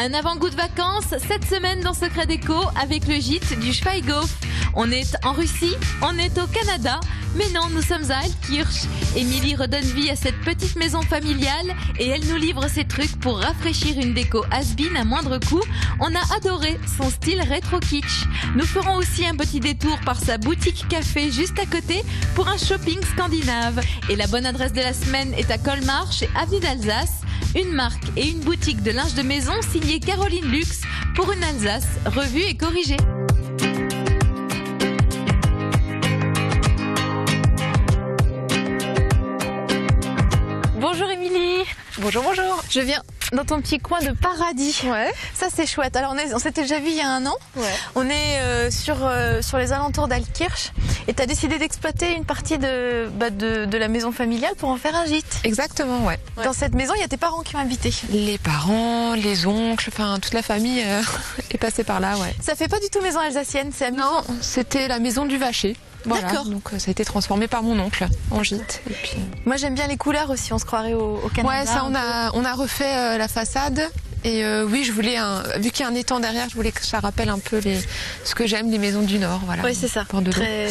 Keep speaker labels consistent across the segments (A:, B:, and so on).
A: Un avant-goût de vacances cette semaine dans Secret Déco avec le gîte du Schweighof. On est en Russie, on est au Canada, mais non, nous sommes à Altkirch. Émilie redonne vie à cette petite maison familiale et elle nous livre ses trucs pour rafraîchir une déco has-been à moindre coût. On a adoré son style rétro kitsch. Nous ferons aussi un petit détour par sa boutique café juste à côté pour un shopping scandinave. Et la bonne adresse de la semaine est à Colmar chez Avenue d'Alsace. Une marque et une boutique de linge de maison signée Caroline Luxe pour une Alsace revue et corrigée. Bonjour Émilie.
B: Bonjour, bonjour.
A: Je viens dans ton petit coin de paradis.
B: Ouais.
A: Ça c'est chouette. Alors on s'était déjà vu il y a un an.
B: Ouais.
A: On est sur les alentours d'Altkirch et tu as décidé d'exploiter une partie de la maison familiale pour en faire un gîte.
B: Exactement, ouais.
A: Dans cette maison, il y a tes parents qui ont habité.
B: Les parents, les oncles, enfin toute la famille est passée par là, ouais.
A: Ça fait pas du tout maison alsacienne, c'est amusant.
B: Non, c'était la maison du Vacher. Voilà,
A: D'accord.
B: donc ça a été transformé par mon oncle en gîte. Et puis...
A: Moi j'aime bien les couleurs aussi, on se croirait au Canada.
B: Ouais, ça on a refait la façade. Et oui, je voulais vu qu'il y a un étang derrière, je voulais que ça rappelle un peu ce que j'aime, les maisons du Nord, voilà.
A: Oui, c'est ça.
B: Très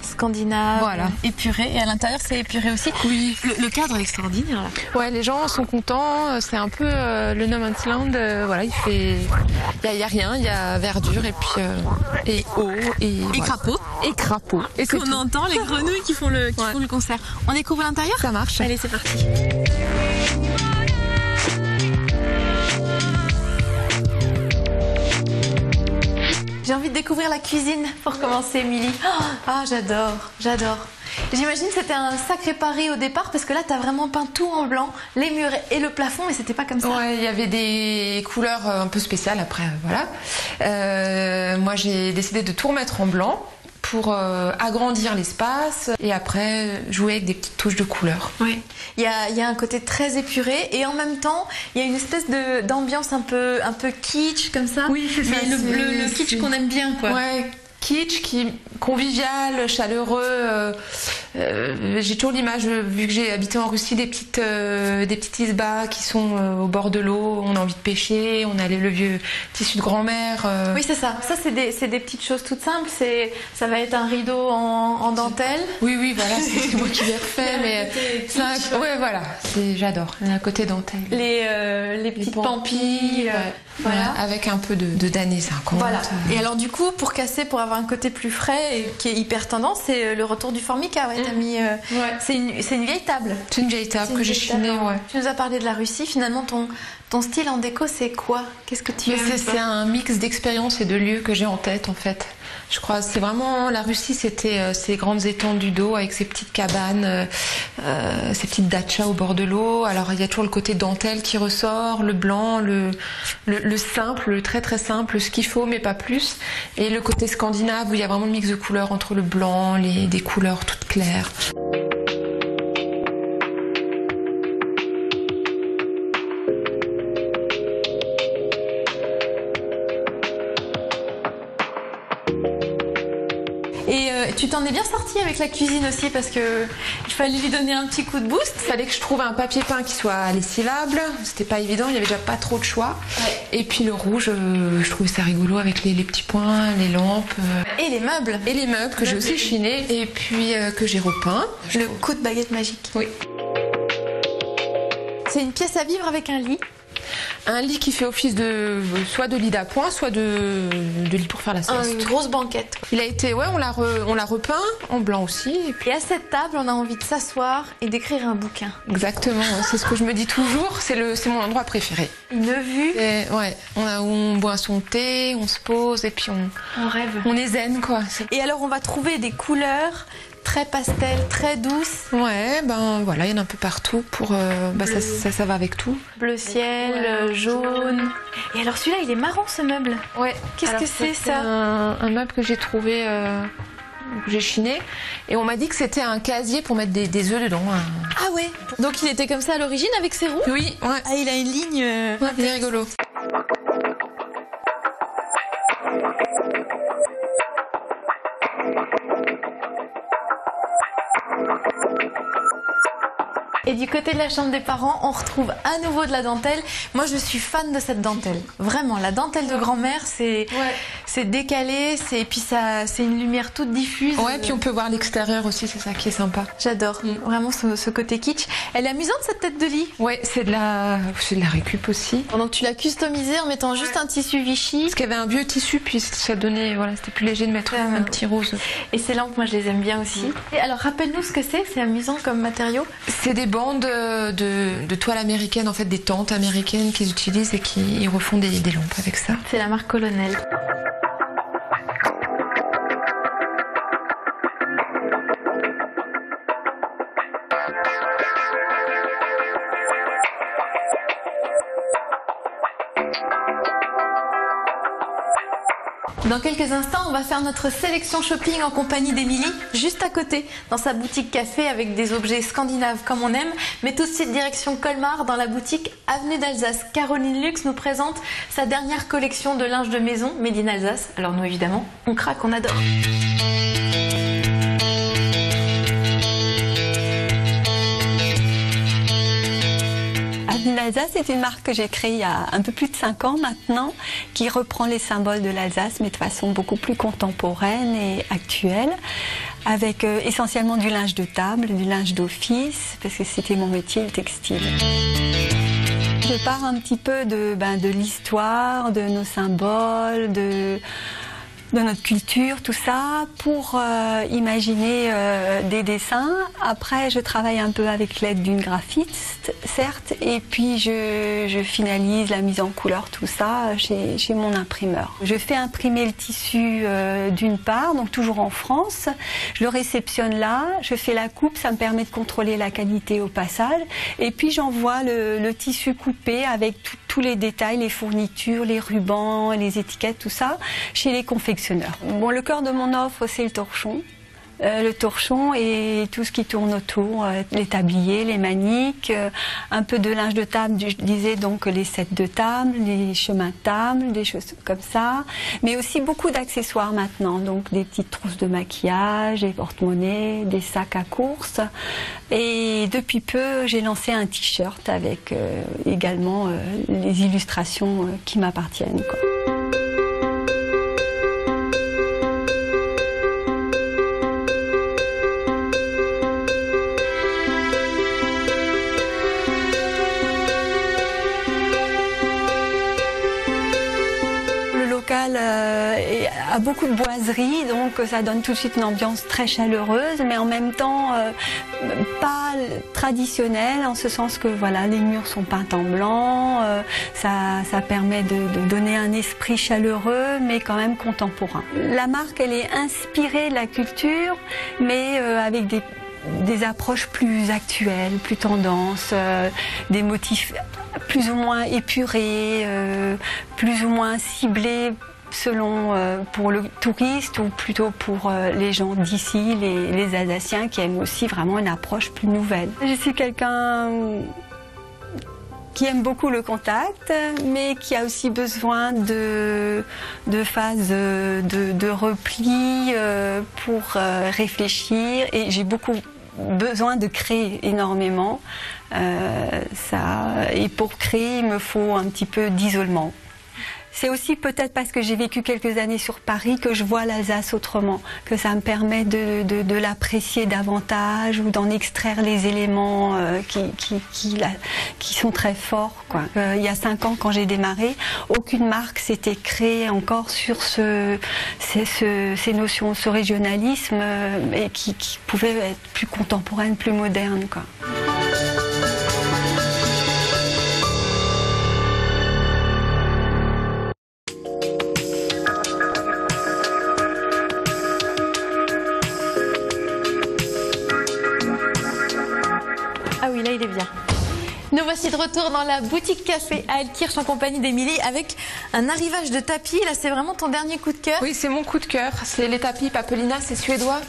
A: scandinave,
B: voilà.
A: Épuré. Et à l'intérieur, c'est épuré aussi.
B: Oui.
A: Le cadre est extraordinaire. Là.
B: Ouais, les gens sont contents. C'est un peu le no man's land. Voilà, il y a rien, il y a verdure et puis et eau et voilà.
A: Crapauds.
B: Et crapauds. Et
A: c'est on entend les grenouilles qui font le concert. On découvre l'intérieur.
B: Ça marche.
A: Allez, c'est parti. J'ai envie de découvrir la cuisine pour commencer, Émilie. Ah, j'adore. J'imagine que c'était un sacré pari au départ parce que là, t'as vraiment peint tout en blanc, les murs et le plafond, mais c'était pas comme ça.
B: Ouais, il y avait des couleurs un peu spéciales après, voilà. Moi, j'ai décidé de tout remettre en blanc pour agrandir l'espace et après jouer avec des petites touches de couleur.
A: Oui. Il y a un côté très épuré et en même temps il y a une espèce d'ambiance un peu kitsch comme ça.
B: Oui, c'est ça.
A: Mais le kitsch qu'on aime bien, quoi.
B: Ouais. Kitsch, convivial, chaleureux. J'ai toujours l'image, vu que j'ai habité en Russie, des petites isbas qui sont au bord de l'eau. On a envie de pêcher, on a le vieux tissu de grand-mère.
A: Oui, c'est ça. Ça, c'est des petites choses toutes simples. Ça va être un rideau en dentelle.
B: Oui, voilà, c'est moi qui l'ai refait, mais ouais, voilà, j'adore. Un côté dentelle.
A: Les petites pampilles.
B: Voilà, avec un peu d'années 50.
A: Voilà. Et alors du coup, pour avoir un côté plus frais et qui est hyper tendance, c'est le retour du Formica. Ouais, t'as mis. C'est une vieille table.
B: C'est une vieille table que j'ai chinée. Ouais.
A: Tu nous as parlé de la Russie. Finalement, ton style en déco, c'est quoi? Qu'est-ce que tu aimes?
B: C'est un mix d'expériences et de lieux que j'ai en tête, en fait. Je crois c'est vraiment la Russie, c'était ces grandes étendues d'eau avec ces petites cabanes, ces petites dachas au bord de l'eau. Alors il y a toujours le côté dentelle qui ressort, le blanc, le simple, le très très simple, ce qu'il faut mais pas plus. Et le côté scandinave où il y a vraiment le mix de couleurs entre le blanc, des couleurs toutes claires.
A: Tu t'en es bien sortie avec la cuisine aussi parce que il fallait lui donner un petit coup de boost.
B: Il fallait que je trouve un papier peint qui soit lessivable. C'était pas évident, il y avait déjà pas trop de choix. Ouais. Et puis le rouge, je trouvais ça rigolo avec les petits points, les lampes.
A: Et les meubles.
B: Et les meubles que j'ai aussi chinés et puis que j'ai repeint.
A: Le coup de baguette magique.
B: Oui.
A: C'est une pièce à vivre avec un lit.
B: Un lit qui fait office soit de lit d'appoint, soit de lit pour faire la sieste.
A: Une grosse banquette.
B: Il a été, on l'a repeint en blanc aussi.
A: Et à cette table, on a envie de s'asseoir et d'écrire un bouquin.
B: Exactement, c'est ce que je me dis toujours. C'est mon endroit préféré.
A: Une vue.
B: On boit son thé, on se pose et puis
A: on rêve.
B: On est zen, quoi.
A: Et alors, on va trouver des couleurs très pastel, très douce.
B: Ouais, voilà, il y en a un peu partout pour ça va avec tout.
A: Bleu ciel, jaune. Et alors celui-là, il est marrant ce meuble.
B: Ouais.
A: Qu'est-ce que c'est ça?
B: Un meuble que j'ai trouvé que j'ai chiné et on m'a dit que c'était un casier pour mettre des œufs dedans.
A: Ah ouais. Donc il était comme ça à l'origine avec ses roues?
B: Oui, ouais.
A: Ah, il a une ligne
B: il est rigolo.
A: Et du côté de la chambre des parents, on retrouve à nouveau de la dentelle. Moi, je suis fan de cette dentelle. Vraiment, la dentelle de grand-mère, c'est décalé, et puis c'est une lumière toute diffuse.
B: Ouais, puis on peut voir l'extérieur aussi, c'est ça qui est sympa.
A: J'adore, vraiment ce côté kitsch. Elle est amusante cette tête de lit.
B: Ouais, c'est de la récup aussi.
A: Donc tu l'as customisée en mettant juste un tissu Vichy.
B: Parce qu'il y avait un vieux tissu, puis ça donnait, voilà, c'était plus léger de mettre un petit rose.
A: Et ces lampes, moi je les aime bien aussi. Et alors rappelle-nous ce que c'est amusant comme matériau.
B: C'est des bandes de toile américaine, en fait des tentes américaines qu'ils utilisent et qui refont des lampes avec ça.
A: C'est la marque Colonel. Dans quelques instants, on va faire notre sélection shopping en compagnie d'Émilie, juste à côté, dans sa boutique café avec des objets scandinaves comme on aime, mais tout de suite direction Colmar, dans la boutique Avenue d'Alsace. Caroline Lux nous présente sa dernière collection de linge de maison, Made in Alsace. Alors nous, évidemment, on craque, on adore.
C: L'Alsace est une marque que j'ai créée il y a un peu plus de 5 ans maintenant, qui reprend les symboles de l'Alsace, mais de façon beaucoup plus contemporaine et actuelle, avec essentiellement du linge de table, du linge d'office, parce que c'était mon métier, le textile. Je pars un petit peu de l'histoire, de nos symboles, de notre culture, tout ça, pour imaginer des dessins. Après, je travaille un peu avec l'aide d'une graphiste, certes, et puis je finalise la mise en couleur, tout ça, chez mon imprimeur. Je fais imprimer le tissu d'une part, donc toujours en France. Je le réceptionne là, je fais la coupe, ça me permet de contrôler la qualité au passage. Et puis j'envoie le tissu coupé avec tous les détails, les fournitures, les rubans, les étiquettes, tout ça, chez les confectionneurs. Bon, le cœur de mon offre, c'est le torchon. Le torchon et tout ce qui tourne autour, les tabliers, les maniques, un peu de linge de table, je disais donc les sets de table, les chemins de table, des choses comme ça, mais aussi beaucoup d'accessoires maintenant, donc des petites trousses de maquillage, des porte-monnaies, des sacs à course. Et depuis peu, j'ai lancé un t-shirt avec également les illustrations qui m'appartiennent, quoi. A beaucoup de boiseries, donc ça donne tout de suite une ambiance très chaleureuse, mais en même temps pas traditionnelle, en ce sens que voilà, les murs sont peints en blanc, ça permet de donner un esprit chaleureux, mais quand même contemporain. La marque, elle est inspirée de la culture, mais avec des approches plus actuelles, plus tendances, des motifs plus ou moins épurés, plus ou moins ciblés selon pour le touriste ou plutôt pour les gens d'ici, les Alsaciens qui aiment aussi vraiment une approche plus nouvelle. Je suis quelqu'un qui aime beaucoup le contact, mais qui a aussi besoin de phases de repli pour réfléchir, et j'ai beaucoup besoin de créer énormément. Et pour créer, il me faut un petit peu d'isolement. C'est aussi peut-être parce que j'ai vécu quelques années sur Paris que je vois l'Alsace autrement, que ça me permet de l'apprécier davantage ou d'en extraire les éléments qui sont très forts, quoi. Il y a 5 ans, quand j'ai démarré, aucune marque s'était créée encore sur ces notions, ce régionalisme, et qui pouvait être plus contemporaine, plus moderne, quoi.
A: Ah oui, là il est bien. Nous voici de retour dans la boutique café à Elkirch en compagnie d'Émilie avec un arrivage de tapis. Là, c'est vraiment ton dernier coup de cœur.
B: Oui, c'est mon coup de cœur. C'est les tapis Papelina, c'est suédois.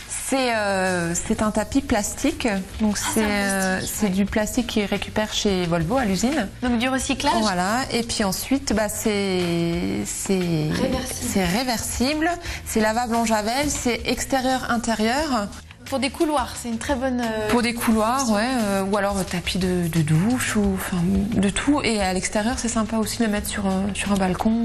B: C'est un tapis plastique. Donc c'est du plastique qu'ils récupèrent chez Volvo à l'usine.
A: Donc du recyclage.
B: Voilà. Et puis ensuite, c'est réversible. C'est lavable en javel. C'est extérieur-intérieur.
A: pour des couloirs, c'est une très bonne...
B: Pour des couloirs, ouais, ou alors tapis de douche, ou enfin de tout. Et à l'extérieur, c'est sympa aussi de le mettre sur un balcon.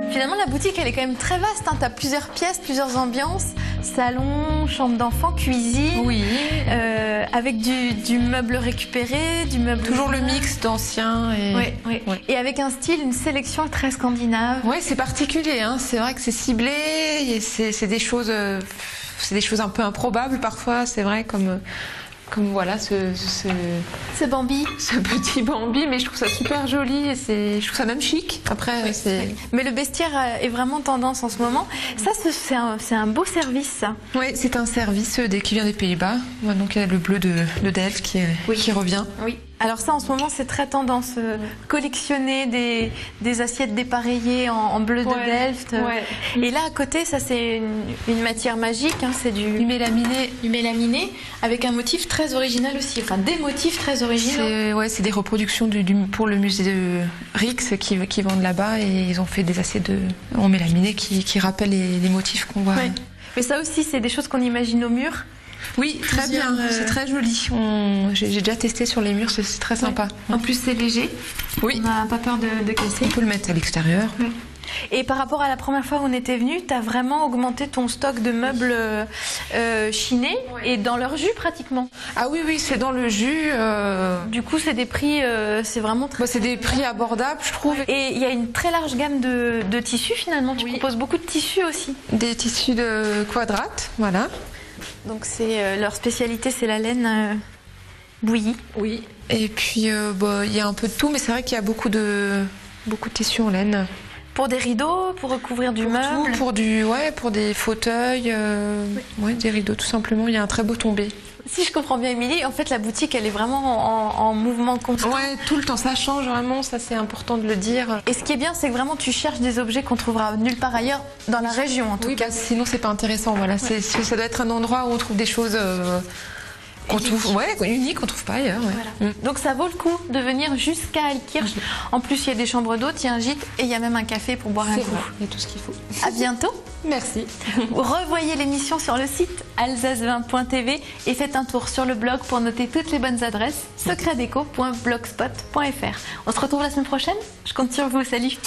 A: Finalement, la boutique, elle est quand même très vaste. Hein. Tu as plusieurs pièces, plusieurs ambiances. Salon, chambre d'enfant, cuisine.
B: Oui.
A: Avec du meuble récupéré, du meuble...
B: Toujours le mix d'anciens et...
A: Oui. Et avec un style, une sélection très scandinave.
B: Oui, c'est particulier. Hein. C'est vrai que c'est ciblé. Et c'est des choses un peu improbables parfois. C'est vrai, comme voilà
A: ce Bambi.
B: Ce petit Bambi, mais je trouve ça super joli et je trouve ça même chic. Après, c'est...
A: Mais le bestiaire est vraiment tendance en ce moment. Ça, c'est un beau service, ça.
B: Oui, c'est un service qui vient des Pays-Bas. Donc il y a le bleu de Delft qui revient.
A: Oui. Alors ça, en ce moment, c'est très tendance. Collectionner des assiettes dépareillées en bleu de Delft.
B: Ouais.
A: Et là, à côté, ça, c'est une matière magique. Hein, c'est du mélaminé avec un motif très original aussi. Enfin, des motifs très originaux.
B: C'est des reproductions pour le musée de Rix qui vendent là-bas. Et ils ont fait des assiettes en mélaminé qui rappellent les motifs qu'on voit.
A: Ouais. Mais ça aussi, c'est des choses qu'on imagine au mur.
B: Oui, très bien, c'est très joli. J'ai déjà testé sur les murs, c'est très sympa.
A: En plus, c'est léger.
B: Oui.
A: On n'a pas peur de casser.
B: On peut le mettre à l'extérieur.
A: Oui. Et par rapport à la première fois où on était venu, tu as vraiment augmenté ton stock de meubles chinés et dans leur jus pratiquement.
B: Ah oui, c'est dans le jus.
A: Du coup, c'est des prix, c'est vraiment très...
B: c'est des prix abordables, je trouve.
A: Et il y a une très large gamme de tissus finalement. Tu proposes beaucoup de tissus aussi.
B: Des tissus de quadrate, voilà.
A: Donc leur spécialité, c'est la laine bouillie.
B: Oui. Et puis il y a un peu de tout, mais c'est vrai qu'il y a beaucoup de tissus en laine.
A: Pour des rideaux, pour recouvrir du meuble.
B: Pour des fauteuils, des rideaux tout simplement. Il y a un très beau tombé.
A: Si je comprends bien, Émilie, en fait, la boutique, elle est vraiment en mouvement constant.
B: Ouais, tout le temps, ça change vraiment, ça c'est important de le dire.
A: Et ce qui est bien, c'est que vraiment, tu cherches des objets qu'on trouvera nulle part ailleurs dans la région, en tout cas.
B: Sinon, c'est pas intéressant. Voilà, ça doit être un endroit où on trouve des choses uniques, qu'on trouve pas ailleurs. Ouais.
A: Voilà. Donc ça vaut le coup de venir jusqu'à Altkirch. En plus, il y a des chambres d'hôtes, il y a un gîte et il y a même un café pour boire un coup.
B: Il y a tout ce qu'il faut.
A: À bientôt.
B: Merci.
A: Revoyez l'émission sur le site alsacevin.tv et faites un tour sur le blog pour noter toutes les bonnes adresses secretdeco.blogspot.fr. On se retrouve la semaine prochaine. Je compte sur vous. Salut.